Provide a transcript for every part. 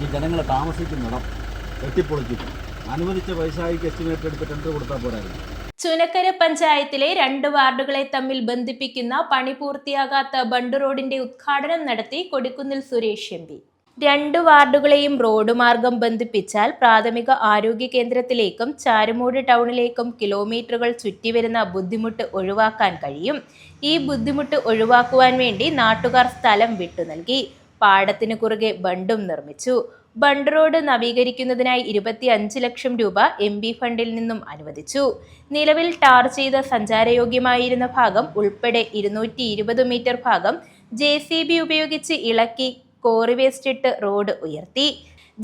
ഈ ജനങ്ങൾ താമസിക്കുന്നിടം വെട്ടിപ്പൊളിച്ചിട്ട് അനുവദിച്ച പൈസയ്ക്ക് എസ്റ്റിമേറ്റ് എടുത്ത് ടെൻഡർ കൊടുത്താൽ പോരായിരുന്നു. ചുനക്കര പഞ്ചായത്തിലെ 2 വാർഡുകളെ തമ്മിൽ ബന്ധിപ്പിക്കുന്ന പണി പൂർത്തിയാകാത്ത ബണ്ട് റോഡിന്റെ ഉദ്ഘാടനം നടത്തി കൊടിക്കുന്നിൽ സുരേഷ് എം പി. 2 വാർഡുകളെയും റോഡ് മാർഗം ബന്ധിപ്പിച്ചാൽ പ്രാഥമിക ആരോഗ്യ കേന്ദ്രത്തിലേക്കും ചാരുമൂട് ടൗണിലേക്കും കിലോമീറ്ററുകൾ ചുറ്റിവരുന്ന ബുദ്ധിമുട്ട് ഒഴിവാക്കാൻ കഴിയും. ഈ ബുദ്ധിമുട്ട് ഒഴിവാക്കുവാൻ വേണ്ടി നാട്ടുകാർ സ്ഥലം വിട്ടു നൽകി. പാടത്തിന് കുറുകെ ബണ്ടും നിർമ്മിച്ചു. ബണ്ട് റോഡ് നവീകരിക്കുന്നതിനായി 25 ലക്ഷം രൂപ MB ഫണ്ടിൽ നിന്നും അനുവദിച്ചു. നിലവിൽ ടാർ ചെയ്ത സഞ്ചാരയോഗ്യമായിരുന്ന ഭാഗം ഉൾപ്പെടെ 220 മീറ്റർ ഭാഗം JCB ഉപയോഗിച്ച് ഇളക്കി കോറി വേസ്റ്റ് ഇട്ട് റോഡ് ഉയർത്തി.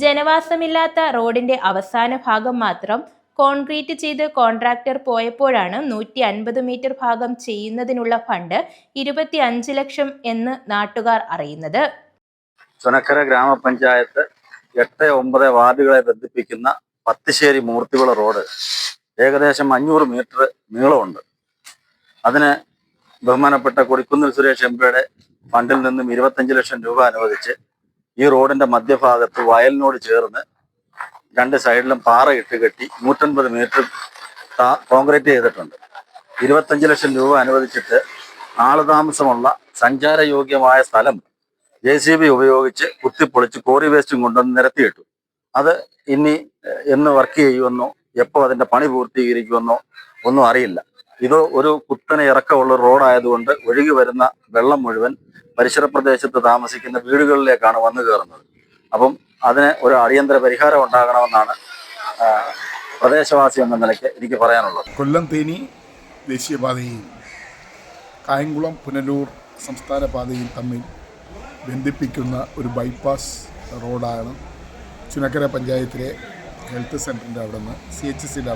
ജനവാസമില്ലാത്ത റോഡിന്റെ അവസാന ഭാഗം മാത്രം കോൺക്രീറ്റ് ചെയ്ത് കോൺട്രാക്ടർ പോയപ്പോഴാണ് 150 മീറ്റർ ഭാഗം ചെയ്യുന്നതിനുള്ള ഫണ്ട് 25 ലക്ഷം എന്ന് നാട്ടുകാർ അറിയുന്നത്. ചുനക്കര ഗ്രാമപഞ്ചായത്ത് 8-9 വാർഡുകളെ ബന്ധിപ്പിക്കുന്ന പത്തിശ്ശേരി മൂർത്തിവിള റോഡ് ഏകദേശം 500 മീറ്റർ നീളമുണ്ട്. അതിന് ബഹുമാനപ്പെട്ട കൊടിക്കുന്നിൽ സുരേഷ് MPയുടെ ഫണ്ടിൽ നിന്നും 25 ലക്ഷം രൂപ അനുവദിച്ച് ഈ റോഡിന്റെ മധ്യഭാഗത്ത് വയലിനോട് ചേർന്ന് 2 സൈഡിലും പാറ ഇട്ട് കെട്ടി 150 മീറ്റർ കോൺക്രീറ്റ് ചെയ്തിട്ടുണ്ട്. 25 ലക്ഷം രൂപ അനുവദിച്ചിട്ട് ആളുതാമസമുള്ള സഞ്ചാരയോഗ്യമായ സ്ഥലം JCB ഉപയോഗിച്ച് കുത്തിപ്പൊളിച്ച് കോറി വേസ്റ്റും കൊണ്ടുവന്ന് നിരത്തിയിട്ടു. അത് ഇനി എന്ന് വർക്ക് ചെയ്യുമെന്നോ എപ്പോൾ അതിൻ്റെ പണി പൂർത്തീകരിക്കുമെന്നോ ഒന്നും അറിയില്ല. ഇത് ഒരു കുത്തനെ ഇറക്കമുള്ള റോഡായതുകൊണ്ട് ഒഴുകി വരുന്ന വെള്ളം മുഴുവൻ പരിസര പ്രദേശത്ത് താമസിക്കുന്ന വീടുകളിലേക്കാണ് വന്നു കയറുന്നത്. അപ്പം അതിന് ഒരു അടിയന്തര പരിഹാരം ഉണ്ടാകണമെന്നാണ് പ്രദേശവാസി എന്ന നിലയ്ക്ക് എനിക്ക് പറയാനുള്ളത്. കൊല്ലം തേനി ദേശീയപാതയും കായംകുളം പുനലൂർ സംസ്ഥാന പാതയും തമ്മിൽ ബന്ധിപ്പിക്കുന്ന ഒരു ബൈപ്പാസ് റോഡാണ് ചുനക്കര പഞ്ചായത്തിലെ ഹെൽത്ത് സെൻ്ററിൻ്റെ അവിടുന്ന് CHCയുടെ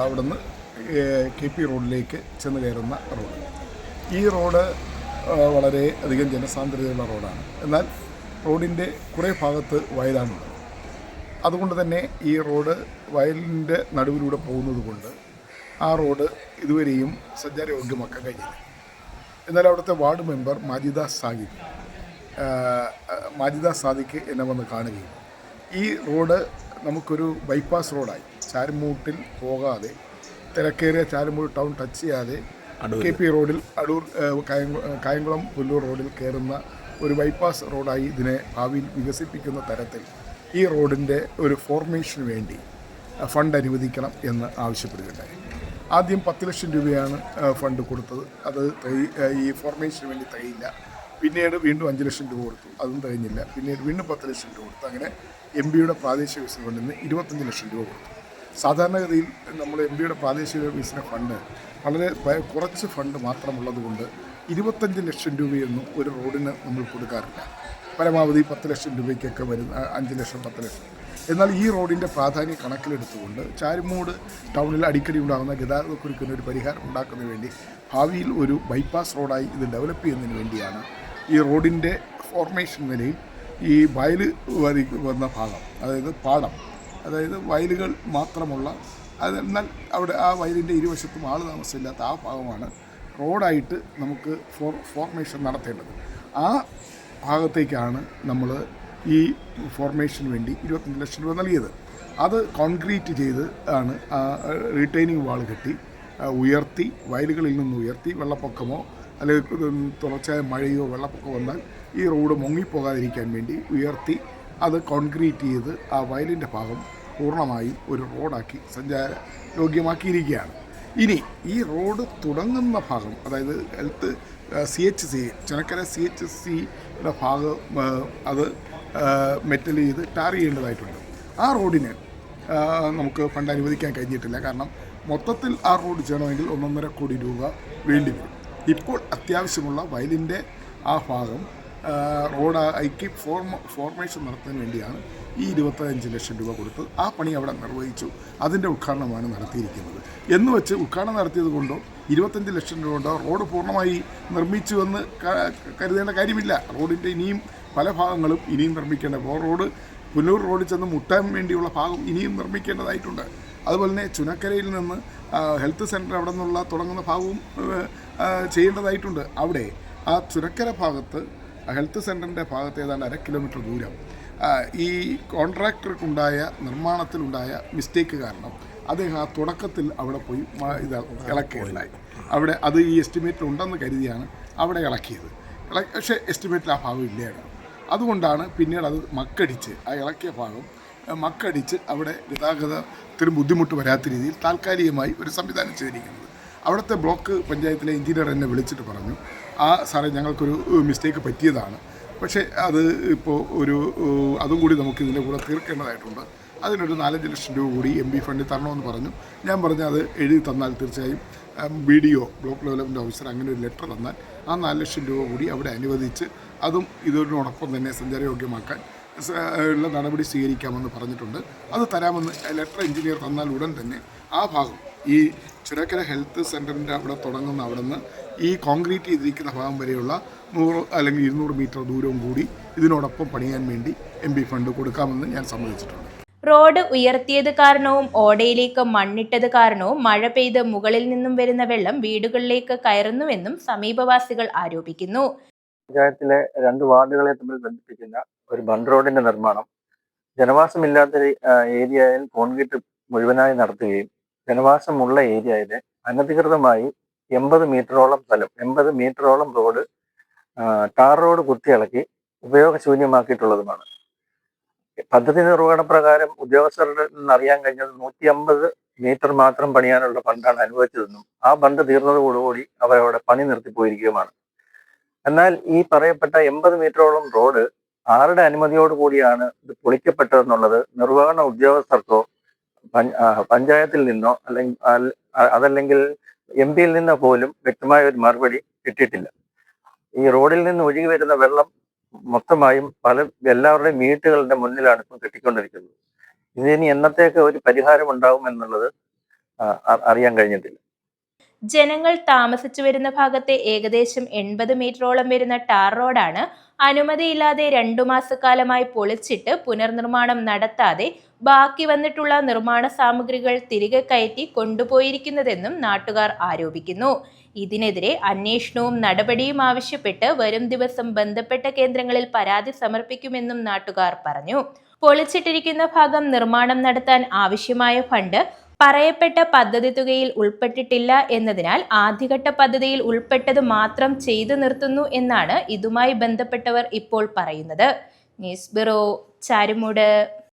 അവിടുന്ന് KP റോഡിലേക്ക് ചെന്ന് കയറുന്ന റോഡ്. ഈ റോഡ് വളരെ അധികം ജനസാന്ദ്രതയുള്ള റോഡാണ്. എന്നാൽ റോഡിൻ്റെ കുറേ ഭാഗത്ത് വയലാണുള്ളത്. അതുകൊണ്ട് തന്നെ ഈ റോഡ് വയലിൻ്റെ നടുവിലൂടെ പോകുന്നത് കൊണ്ട് ആ റോഡ് ഇതുവരെയും സഞ്ചാരയോഗ്യമാക്കാൻ കഴിഞ്ഞില്ല. എന്നാൽ അവിടുത്തെ വാർഡ് മെമ്പർ മാജിദ സാദിഖ് എന്നെ വന്ന് കാണുകയും ഈ റോഡ് നമുക്കൊരു ബൈപ്പാസ് റോഡായി ചാരുമൂട്ടിൽ പോകാതെ തിരക്കേറിയ ചാരുമൂട് ടൗൺ ടച്ച് ചെയ്യാതെ KP റോഡിൽ കായംകുളം പുല്ലൂർ റോഡിൽ കയറുന്ന ഒരു ബൈപ്പാസ് റോഡായി ഇതിനെ ഭാവിയിൽ വികസിപ്പിക്കുന്ന തരത്തിൽ ഈ റോഡിൻ്റെ ഒരു ഫോർമേഷന് വേണ്ടി ഫണ്ട് അനുവദിക്കണം എന്ന് ആവശ്യപ്പെടുകയുണ്ടായി. ആദ്യം 10 ലക്ഷം രൂപയാണ് ഫണ്ട് കൊടുത്തത്. അത് ഈ ഫോർമേഷന് വേണ്ടി തികയില്ല. പിന്നീട് വീണ്ടും 5 ലക്ഷം രൂപ കൊടുത്തു, അതും തികഞ്ഞില്ല. പിന്നീട് വീണ്ടും 10 ലക്ഷം രൂപ കൊടുത്തു. അങ്ങനെ MPയുടെ പ്രാദേശിക വികസന ഫണ്ടിൽ നിന്ന് 25 ലക്ഷം രൂപ കൊടുത്തു. സാധാരണഗതിയിൽ നമ്മൾ MPയുടെ പ്രാദേശിക വികസന ഫണ്ട് വളരെ കുറച്ച് ഫണ്ട് മാത്രമുള്ളത് കൊണ്ട് 25 ലക്ഷം രൂപയൊന്നും ഒരു റോഡിന് നമ്മൾ കൊടുക്കാറില്ല. പരമാവധി 10 ലക്ഷം രൂപയ്ക്കൊക്കെ വരുന്ന 5 ലക്ഷം 10 ലക്ഷം. എന്നാൽ ഈ റോഡിൻ്റെ പ്രാധാന്യം കണക്കിലെടുത്തുകൊണ്ട് ചാരുമൂട് ടൗണിൽ അടിക്കടി ഉണ്ടാകുന്ന ഗതാഗതക്കുരുക്കിന് ഒരു പരിഹാരം ഉണ്ടാക്കുന്നതിന് വേണ്ടി ഭാവിയിൽ ഒരു ബൈപ്പാസ് റോഡായി ഇത് ഡെവലപ്പ് ചെയ്യുന്നതിന് വേണ്ടിയാണ് ഈ റോഡിൻ്റെ ഫോർമേഷൻ നിലയിൽ ഈ വയൽ വന്ന ഭാഗം, അതായത് പാടം, അതായത് വയലുകൾ മാത്രമുള്ള എന്നാൽ അവിടെ ആ വയലിൻ്റെ ഇരുവശത്തും ആൾ താമസമില്ലാത്ത ആ ഭാഗമാണ് റോഡായിട്ട് നമുക്ക് ഫോർമേഷൻ നടത്തേണ്ടത്. ആ ഭാഗത്തേക്കാണ് നമ്മൾ ഈ ഫോർമേഷന് വേണ്ടി 25 ലക്ഷം രൂപ നൽകിയത്. അത് കോൺക്രീറ്റ് ചെയ്ത് ആണ് റീറ്റെയിനിങ് വാൾ കെട്ടി ഉയർത്തി, വയലുകളിൽ നിന്ന് ഉയർത്തി, വെള്ളപ്പൊക്കമോ അല്ലെങ്കിൽ തുടർച്ചയായ മഴയോ വെള്ളപ്പൊക്കമോ വന്നാൽ ഈ റോഡ് മുങ്ങിപ്പോകാതിരിക്കാൻ വേണ്ടി ഉയർത്തി അത് കോൺക്രീറ്റ് ചെയ്ത് ആ വയലിൻ്റെ ഭാഗം പൂർണ്ണമായും ഒരു റോഡാക്കി സഞ്ചാര യോഗ്യമാക്കിയിരിക്കുകയാണ്. ഇനി ഈ റോഡ് തുടങ്ങുന്ന ഭാഗം, അതായത് ഹെൽത്ത് CHC ചുനക്കര CHCയുടെ ഭാഗം അത് മെറ്റൽ ചെയ്ത് ടാർ ചെയ്യേണ്ടതായിട്ടുണ്ട്. ആ റോഡിന് നമുക്ക് ഫണ്ട് അനുവദിക്കാൻ കഴിഞ്ഞിട്ടില്ല. കാരണം മൊത്തത്തിൽ ആ റോഡ് ചെയ്യണമെങ്കിൽ 1.5 കോടി രൂപ വേണ്ടി വരും. ഇപ്പോൾ അത്യാവശ്യമുള്ള വയലിൻ്റെ ആ ഭാഗം റോഡാക്കി ഫോർമേഷൻ നടത്തുന്നതിന് വേണ്ടിയാണ് ഈ 25 ലക്ഷം രൂപ കൊടുത്ത് ആ പണി അവിടെ നിർവഹിച്ചു. അതിൻ്റെ ഉദ്ഘാടനമാണ് നടത്തിയിരിക്കുന്നത്. എന്ന് വെച്ച് ഉദ്ഘാടനം നടത്തിയത് കൊണ്ടോ 25 ലക്ഷം രൂപ കൊണ്ടോ റോഡ് പൂർണ്ണമായി നിർമ്മിച്ചുവെന്ന് കരുതേണ്ട കാര്യമില്ല. റോഡിൻ്റെ ഇനിയും പല ഭാഗങ്ങളും ഇനിയും നിർമ്മിക്കേണ്ട, റോഡ് പുനലൂർ റോഡിൽ ചെന്ന് മുട്ടാൻ വേണ്ടിയുള്ള ഭാഗം ഇനിയും നിർമ്മിക്കേണ്ടതായിട്ടുണ്ട്. അതുപോലെ തന്നെ ചുനക്കരയിൽ നിന്ന് ഹെൽത്ത് സെൻറ്റർ അവിടെ നിന്നുള്ള തുടങ്ങുന്ന ഭാഗവും ചെയ്യേണ്ടതായിട്ടുണ്ട്. അവിടെ ആ ചുനക്കര ഭാഗത്ത് ഹെൽത്ത് സെൻ്ററിൻ്റെ ഭാഗത്ത് ഏതാണ്ട് 1/2 കിലോമീറ്റർ ദൂരം ഈ കോൺട്രാക്ടർക്കുണ്ടായ നിർമ്മാണത്തിലുണ്ടായ മിസ്റ്റേക്ക് കാരണം അദ്ദേഹം ആ തുടക്കത്തിൽ അവിടെ പോയി ഇത് ഇളക്കുകയുണ്ടായി. അവിടെ അത് ഈ എസ്റ്റിമേറ്റിൽ ഉണ്ടെന്ന് കരുതിയാണ് അവിടെ ഇളക്കിയത്. പക്ഷേ എസ്റ്റിമേറ്റിൽ ആ ഭാഗം ഇല്ലായിരുന്നു. അതുകൊണ്ടാണ് പിന്നീട് അത് മക്കടിച്ച് ആ ഇളക്കിയ ഭാഗം മക്കടിച്ച് അവിടെ ഗതാഗതത്തിന് ബുദ്ധിമുട്ട് വരാത്ത രീതിയിൽ താൽക്കാലികമായി ഒരു സംവിധാനം ചെയ്തിരിക്കുന്നത്. അവിടുത്തെ ബ്ലോക്ക് പഞ്ചായത്തിലെ എഞ്ചിനീയർ എന്നെ വിളിച്ചിട്ട് പറഞ്ഞു, സാറേ ഞങ്ങൾക്കൊരു മിസ്റ്റേക്ക് പറ്റിയതാണ്, പക്ഷേ അത് ഇപ്പോൾ അതും കൂടി നമുക്ക് ഇതിൻ്റെ കൂടെ തീർക്കേണ്ടതായിട്ടുണ്ട്. അതിനൊരു 4-5 ലക്ഷം രൂപ കൂടി MP ഫണ്ടിൽ തരണമെന്ന് പറഞ്ഞു. ഞാൻ പറഞ്ഞു അത് എഴുതി തന്നാൽ തീർച്ചയായും BDO ബ്ലോക്ക് ഡെവലപ്മെൻറ്റ് ഓഫീസർ അങ്ങനെ ഒരു ലെറ്റർ തന്നാൽ ആ 4 ലക്ഷം രൂപ കൂടി അവിടെ അനുവദിച്ച് അതും ഇതിനോടൊപ്പം തന്നെ സഞ്ചാരയോഗ്യമാക്കാൻ ഉള്ള നടപടി സ്വീകരിക്കാമെന്ന് പറഞ്ഞിട്ടുണ്ട്. അത് തരാമെന്ന് ലെറ്റർ എഞ്ചിനീയർ തന്നാൽ ഉടൻ തന്നെ ആ ഭാഗം ഈ ചുരക്കര ഹെൽത്ത് സെൻ്ററിൻ്റെ അവിടെ തുടങ്ങുന്ന അവിടെ നിന്ന് ഈ കോൺക്രീറ്റ് ചെയ്തിരിക്കുന്ന ഭാഗം വരെയുള്ള 100 അല്ലെങ്കിൽ 200 മീറ്റർ ദൂരവും കൂടി ഇതിനോടൊപ്പം പണിയാൻ വേണ്ടി MP ഫണ്ട് കൊടുക്കാമെന്ന് ഞാൻ സമ്മതിച്ചിട്ടുണ്ട്. റോഡ് ഉയർത്തിയത് കാരണവും ഓടയിലേക്ക് മണ്ണിട്ടത് കാരണവും മഴ പെയ്ത് മുകളിൽ നിന്നും വരുന്ന വെള്ളം വീടുകളിലേക്ക് കയറുന്നുവെന്നും സമീപവാസികൾ ആരോപിക്കുന്നു. പഞ്ചായത്തിലെ 2 വാർഡുകളെ തമ്മിൽ ബന്ധിപ്പിക്കുന്ന ഒരു ബണ്ട് റോഡിന്റെ നിർമ്മാണം ജനവാസമില്ലാത്ത ഏരിയയിൽ കോൺക്രീറ്റ് മുഴുവനായി നടത്തുകയും ജനവാസമുള്ള ഏരിയയിൽ അനധികൃതമായി 80 മീറ്ററോളം സ്ഥലം 80 മീറ്ററോളം റോഡ് ടാർ റോഡ് കുത്തിയിളക്കി ഉപയോഗശൂന്യമാക്കിയിട്ടുള്ളതുമാണ്. പദ്ധതി നിർവഹണ പ്രകാരം ഉദ്യോഗസ്ഥരുടെ നിന്ന് അറിയാൻ കഴിഞ്ഞത് 150 മീറ്റർ മാത്രം പണിയാനുള്ള ഫണ്ടാണ് അനുവദിച്ചതെന്നും ആ ഫണ്ട് തീർന്നതോടുകൂടി അവരവിടെ പണി നിർത്തിപ്പോയിരിക്കുകയുമാണ്. എന്നാൽ ഈ പറയപ്പെട്ട 80 മീറ്ററോളം റോഡ് ആരുടെ അനുമതിയോടുകൂടിയാണ് ഇത് പൊളിക്കപ്പെട്ടതെന്നുള്ളത് നിർവഹണ ഉദ്യോഗസ്ഥർക്കോ പഞ്ചായത്തിൽ നിന്നോ അതല്ലെങ്കിൽ MP-യിൽ നിന്നോ പോലും വ്യക്തമായ ഒരു മറുപടി കിട്ടിയിട്ടില്ല. ഈ റോഡിൽ നിന്ന് ഒഴുകി വരുന്ന വെള്ളം മൊത്തമായും എല്ലാവരുടെയും വീട്ടുകളുടെ മുന്നിലാണ് ഇപ്പം കെട്ടിക്കൊണ്ടിരിക്കുന്നത്. ഇതിനി എന്നത്തേക്ക് ഒരു പരിഹാരം ഉണ്ടാവും എന്നുള്ളത് അറിയാൻ കഴിഞ്ഞിട്ടില്ല. ജനങ്ങൾ താമസിച്ചു വരുന്ന ഭാഗത്തെ ഏകദേശം 80 മീറ്ററോളം വരുന്ന ടാർ റോഡാണ് അനുമതിയില്ലാതെ 2 മാസക്കാലമായി പൊളിച്ചിട്ട് പുനർനിർമ്മാണം നടത്താതെ ബാക്കി വന്നിട്ടുള്ള നിർമ്മാണ സാമഗ്രികൾ തിരികെ കയറ്റി കൊണ്ടുപോയിരിക്കുന്നതെന്നും നാട്ടുകാർ ആരോപിക്കുന്നു. ഇതിനെതിരെ അന്വേഷണവും നടപടിയും ആവശ്യപ്പെട്ട് വരും ദിവസം ബന്ധപ്പെട്ട കേന്ദ്രങ്ങളിൽ പരാതി സമർപ്പിക്കുമെന്നും നാട്ടുകാർ പറഞ്ഞു. പൊളിച്ചിട്ടിരിക്കുന്ന ഭാഗം നിർമ്മാണം നടത്താൻ ആവശ്യമായ ഫണ്ട് പറയപ്പെട്ട പദ്ധതി തുകയിൽ ഉൾപ്പെട്ടിട്ടില്ല എന്നതിനാൽ ആദ്യഘട്ട പദ്ധതിയിൽ ഉൾപ്പെട്ടത് മാത്രം ചെയ്തു നിർത്തുന്നു എന്നാണ് ഇതുമായി ബന്ധപ്പെട്ടവർ ഇപ്പോൾ പറയുന്നത്. News bureau, Charummood.